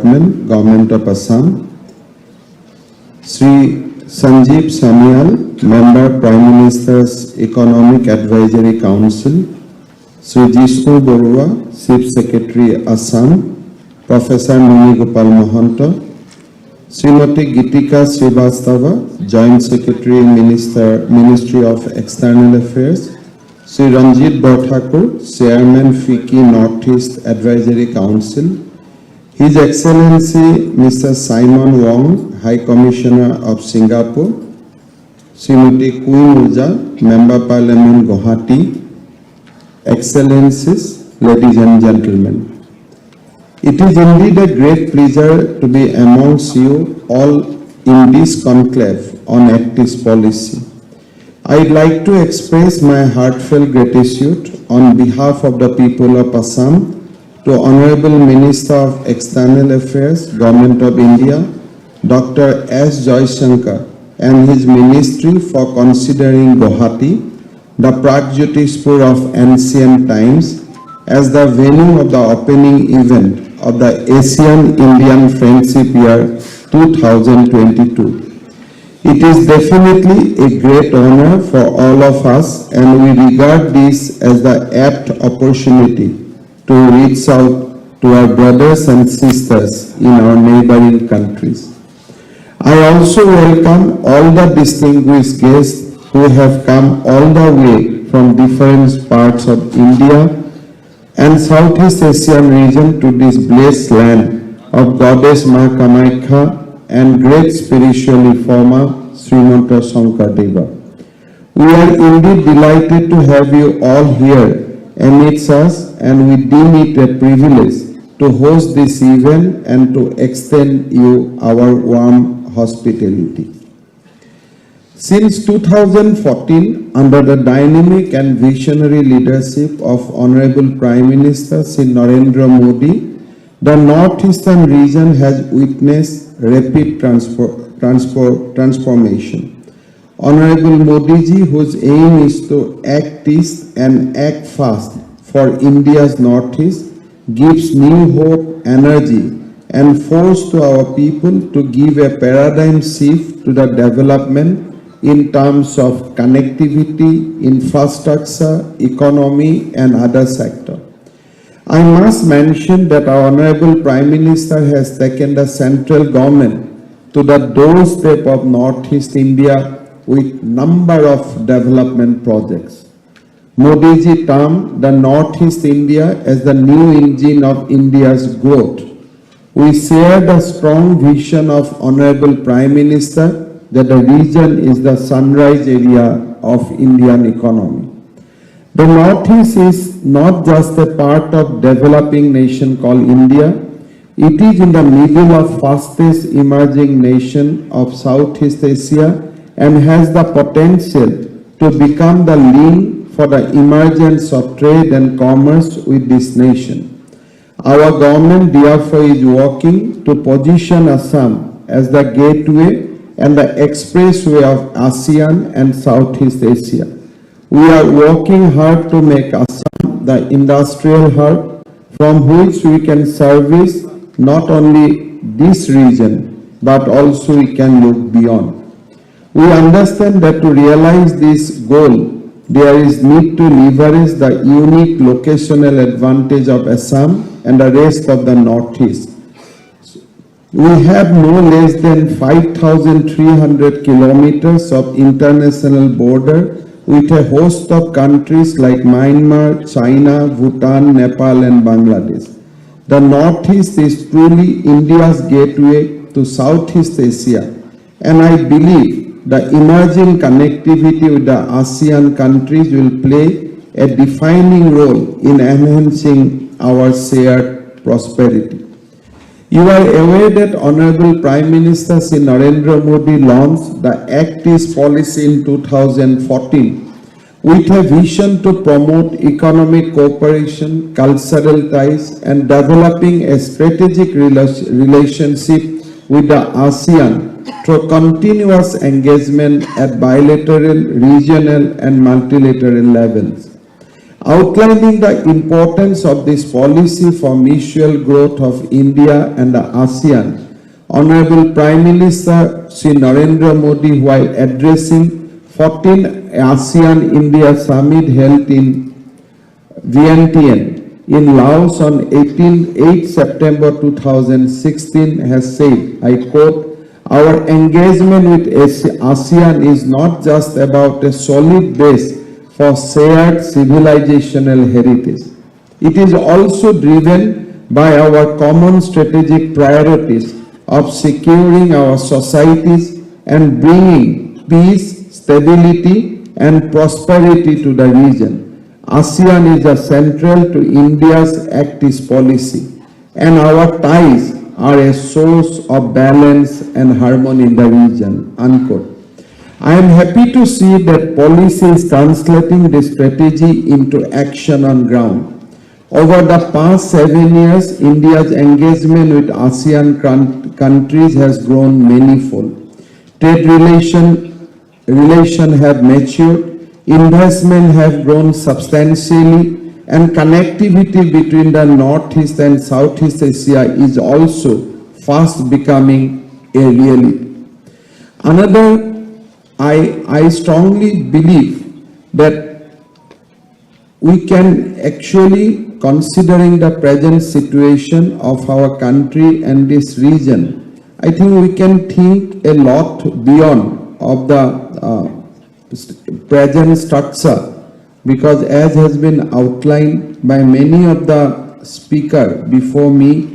Department, Government of Assam. Sri Sanjeev Sanyal, Member, Prime Minister's Economic Advisory Council. Sri Jishnu Borua, Chief Secretary, Assam. Professor Muni Gopal Mahanta. Srimati Gitika Srivastava, Joint Secretary, Ministry of External Affairs. Sri Ranjit Borthakur, Chairman, FICCI Northeast Advisory Council. His Excellency Mr. Simon Wong, High Commissioner of Singapore. Srimati Queen Uja, Member Parliament, Guwahati. Excellencies, ladies and gentlemen. It is indeed a great pleasure to be amongst you all in this conclave on Act East policy. I would like to express my heartfelt gratitude on behalf of the people of Assam to Honorable Minister of External Affairs, Government of India, Dr. S. Jaishankar and his ministry for considering Guwahati, the Pragjyotispur of ancient times, as the venue of the opening event of the Asian-Indian Friendship Year 2022. It is definitely a great honor for all of us, and we regard this as the apt opportunity to reach out to our brothers and sisters in our neighboring countries. I also welcome all the distinguished guests who have come all the way from different parts of India and Southeast Asian region to this blessed land of Goddess Ma Kamakhya and great spiritual reformer Srimanta Shankardeva. We are indeed delighted to have you all here amidst us, and we deem it a privilege to host this event and to extend you our warm hospitality. Since 2014, under the dynamic and visionary leadership of Honorable Prime Minister Shri Narendra Modi, the Northeastern region has witnessed rapid transformation. Honorable Modi ji, whose aim is to act east and act fast for India's Northeast, gives new hope, energy, and force to our people to give a paradigm shift to the development in terms of connectivity, infrastructure, economy, and other sectors. I must mention that our Honorable Prime Minister has taken the central government to the doorstep of Northeast India with number of development projects. Modi ji termed the Northeast India as the new engine of India's growth. We share the strong vision of Honorable Prime Minister that the region is the sunrise area of Indian economy. The Northeast is not just a part of developing nation called India, it is in the middle of fastest emerging nation of Southeast Asia and has the potential to become the link for the emergence of trade and commerce with this nation. Our government therefore is working to position Assam as the gateway and the expressway of ASEAN and Southeast Asia. We are working hard to make Assam the industrial hub from which we can service not only this region, but also we can look beyond. We understand that to realize this goal, there is need to leverage the unique locational advantage of Assam and the rest of the Northeast. We have no less than 5,300 kilometers of international border with a host of countries like Myanmar, China, Bhutan, Nepal, and Bangladesh. The Northeast is truly India's gateway to Southeast Asia, and I believe the emerging connectivity with the ASEAN countries will play a defining role in enhancing our shared prosperity. You are aware that Honorable Prime Minister Shri Narendra Modi launched the Act East policy in 2014 with a vision to promote economic cooperation, cultural ties, and developing a strategic relationship with the ASEAN through continuous engagement at bilateral, regional, and multilateral levels. Outlining the importance of this policy for mutual growth of India and the ASEAN, Honorable Prime Minister Shri Narendra Modi, while addressing 14th ASEAN-India Summit held in Vientiane in Laos on 8 September 2016, has said, I quote, "Our engagement with ASEAN is not just about a solid base for shared civilizational heritage. It is also driven by our common strategic priorities of securing our societies and bringing peace, stability, and prosperity to the region. ASEAN is central to India's Act East policy, and our ties are a source of balance and harmony in the region." Unquote. I am happy to see that policy is translating this strategy into action on ground. Over the past 7 years, India's engagement with ASEAN countries has grown manifold. Trade relations have matured, investment have grown substantially, and connectivity between the Northeast and Southeast Asia is also fast becoming a reality. I strongly believe that we can actually, considering the present situation of our country and this region, I think we can think a lot beyond of the present structure, because as has been outlined by many of the speakers before me,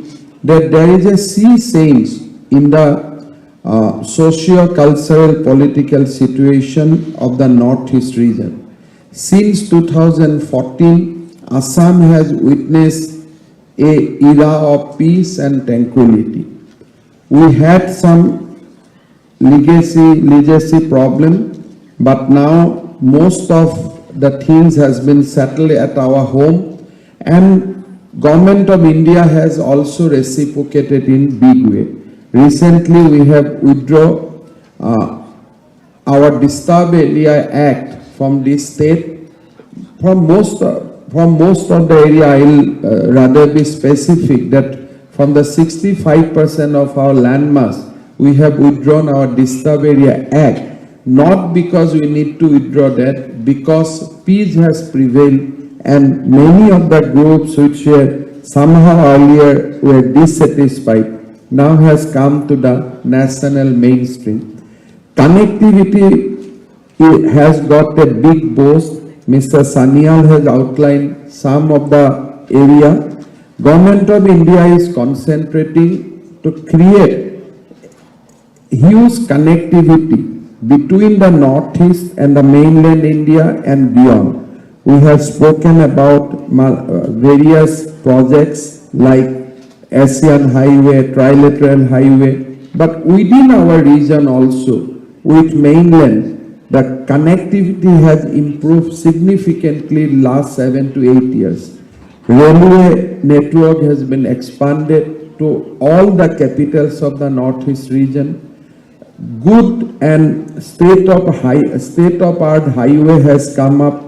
that there is a sea change in the socio-cultural political situation of the Northeast region. Since 2014, Assam has witnessed an era of peace and tranquility. We had some legacy problem, but now most of the things has been settled at our home, and Government of India has also reciprocated in big way. Recently, we have withdrawn our Disturbed Area Act from this state. From most of the area, I will rather be specific that from the 65% of our landmass, we have withdrawn our Disturbed Area Act. Not because we need to withdraw that, because peace has prevailed, and many of the groups which were somehow earlier were dissatisfied now has come to the national mainstream. Connectivity has got a big boost. Mr. Sanyal has outlined some of the area. Government of India is concentrating to create huge connectivity between the Northeast and the mainland India and beyond. We have spoken about various projects like ASEAN Highway, Trilateral Highway, but within our region also, with mainland, the connectivity has improved significantly last 7 to 8 years. Railway network has been expanded to all the capitals of the Northeast region. Good and state-of-art highway has come up.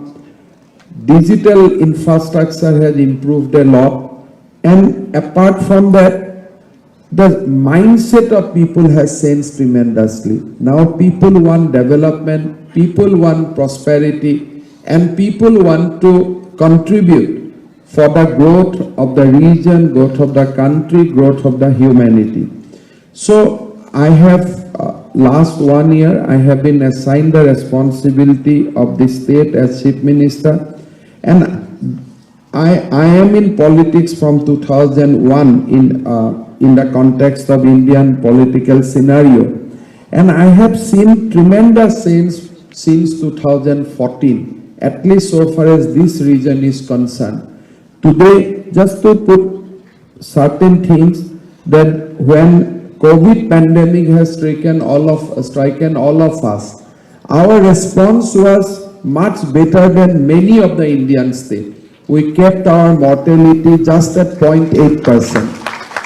Digital infrastructure has improved a lot. And apart from that, the mindset of people has changed tremendously. Now people want development, people want prosperity, and people want to contribute for the growth of the region, growth of the country, growth of the humanity. So I have, last 1 year, I have been assigned the responsibility of the state as Chief Minister, and I am in politics from 2001 in the context of Indian political scenario, and I have seen tremendous change since 2014, at least so far as this region is concerned. Today, just to put certain things, that when COVID pandemic has stricken all of us, our response was much better than many of the Indian states. We kept our mortality just at 0.8%.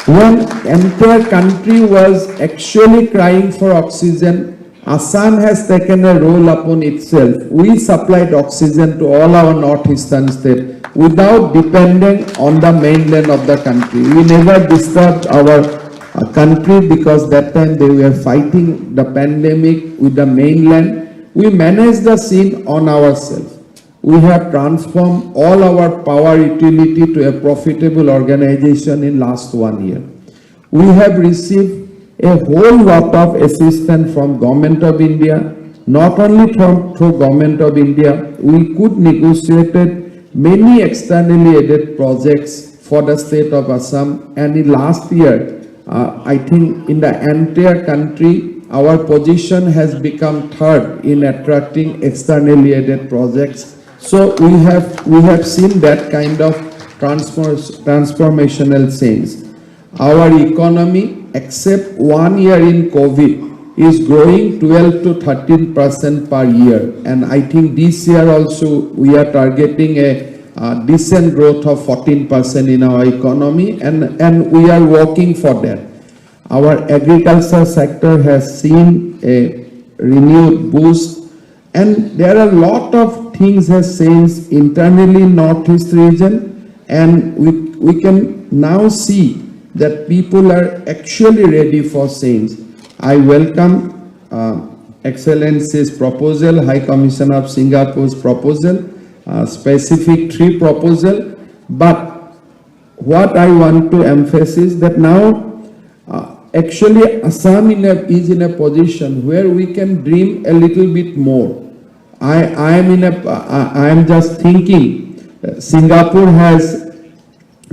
When entire country was actually crying for oxygen, Assam has taken a role upon itself. We supplied oxygen to all our northeastern states without depending on the mainland of the country. We never disturbed our country because that time they were fighting the pandemic with the mainland. We managed the scene on ourselves. We have transformed all our power utility to a profitable organization in last 1 year. We have received a whole lot of assistance from Government of India, not only through Government of India. We could negotiate many externally aided projects for the state of Assam, and in last year, I think in the entire country, our position has become third in attracting externally aided projects. So we have seen that kind of transformational change. Our economy, except 1 year in COVID, is growing 12 to 13% per year. And I think this year also we are targeting a decent growth of 14% in our economy, and we are working for that. Our agriculture sector has seen a renewed boost, and there are a lot of things has changed internally in Northeast region, and we can now see that people are actually ready for change. I welcome Excellency's proposal, High Commissioner of Singapore's proposal, specific 3 proposal, but what I want to emphasize that now actually Assam is in a position where we can dream a little bit more. I am just thinking, Singapore has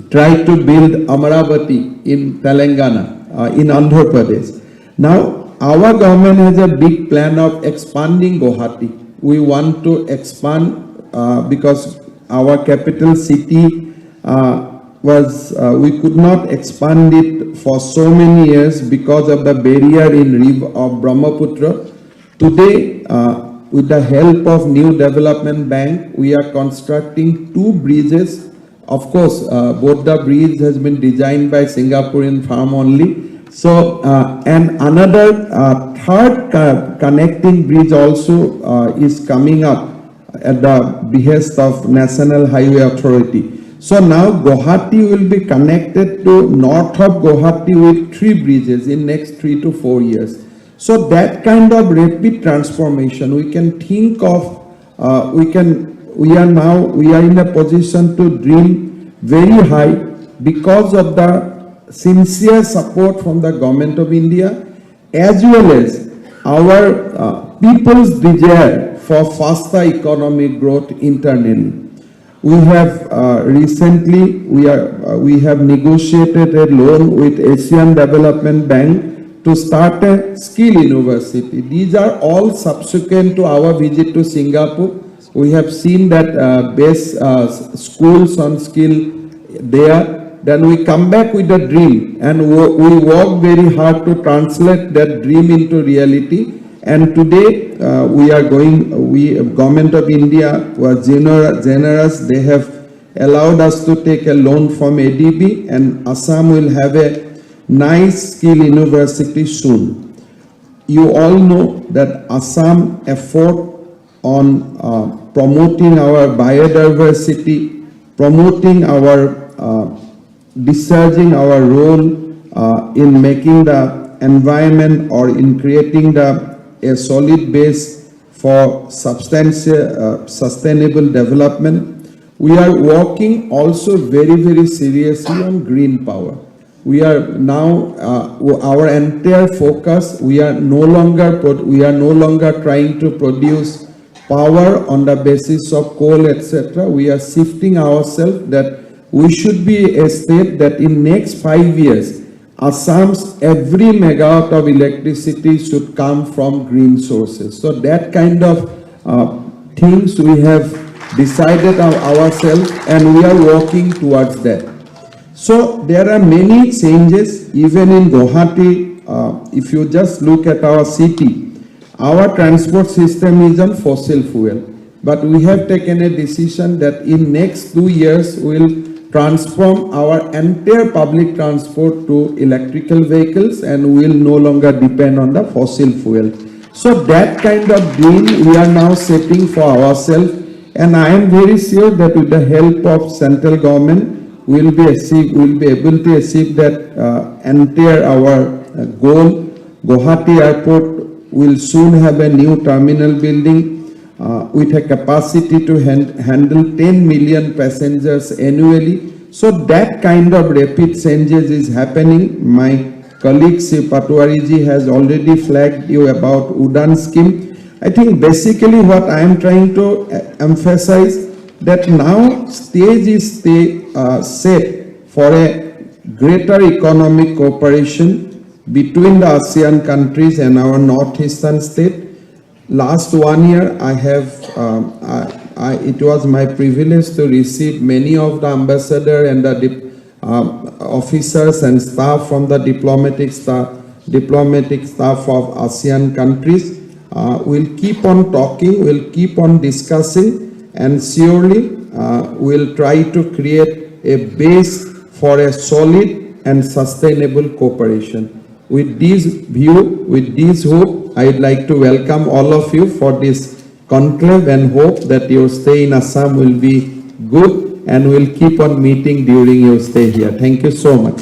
tried to build Amaravati in Telangana, in Andhra Pradesh. Now, our government has a big plan of expanding Guwahati. We want to expand because our capital city we could not expand it for so many years because of the barrier in river of Brahmaputra. Today, with the help of New Development Bank, we are constructing 2 bridges. Of course, both the bridge has been designed by Singaporean firm only. So, and another third connecting bridge also is coming up at the behest of National Highway Authority. So now Guwahati will be connected to north of Guwahati with 3 bridges in next 3 to 4 years. So that kind of rapid transformation we can think of, we are in a position to dream very high because of the sincere support from the Government of India as well as our people's desire for faster economic growth internally. We have recently, we have negotiated a loan with Asian Development Bank to start a skill university. These are all subsequent to our visit to Singapore. We have seen that base schools on skill there. Then we come back with a dream and we work very hard to translate that dream into reality. And today Government of India was generous. They have allowed us to take a loan from ADB, and Assam will have a nice skill university soon. You all know that Assam effort on promoting our biodiversity, promoting our discharging our role in making the environment or in creating a solid base for sustainable development. We are working also very, very seriously on green power. We are now, our entire focus, we are no longer trying to produce power on the basis of coal, etc. We are shifting ourselves that we should be a state that in next 5 years, Assam's every megawatt of electricity should come from green sources. So that kind of things we have decided ourselves, and we are working towards that. So there are many changes even in Guwahati. If you just look at our city, our transport system is on fossil fuel, but we have taken a decision that in next 2 years we will transform our entire public transport to electrical vehicles, and we will no longer depend on the fossil fuel. So that kind of dream we are now setting for ourselves, and I am very sure that with the help of central government, we will be able to achieve that entire our goal. Guwahati Airport will soon have a new terminal building with a capacity to handle 10 million passengers annually. So that kind of rapid changes is happening. My colleague Sri Patwari ji has already flagged you about Udan scheme. I think basically what I am trying to emphasize that now stage is set for a greater economic cooperation between the ASEAN countries and our northeastern state. Last 1 year, I have, it was my privilege to receive many of the ambassador and the officers and staff from the diplomatic staff of ASEAN countries. We'll keep on talking, we'll keep on discussing, and surely we'll try to create a base for a solid and sustainable cooperation. With this view, with this hope, I'd like to welcome all of you for this conclave and hope that your stay in Assam will be good and we'll keep on meeting during your stay here. Thank you so much.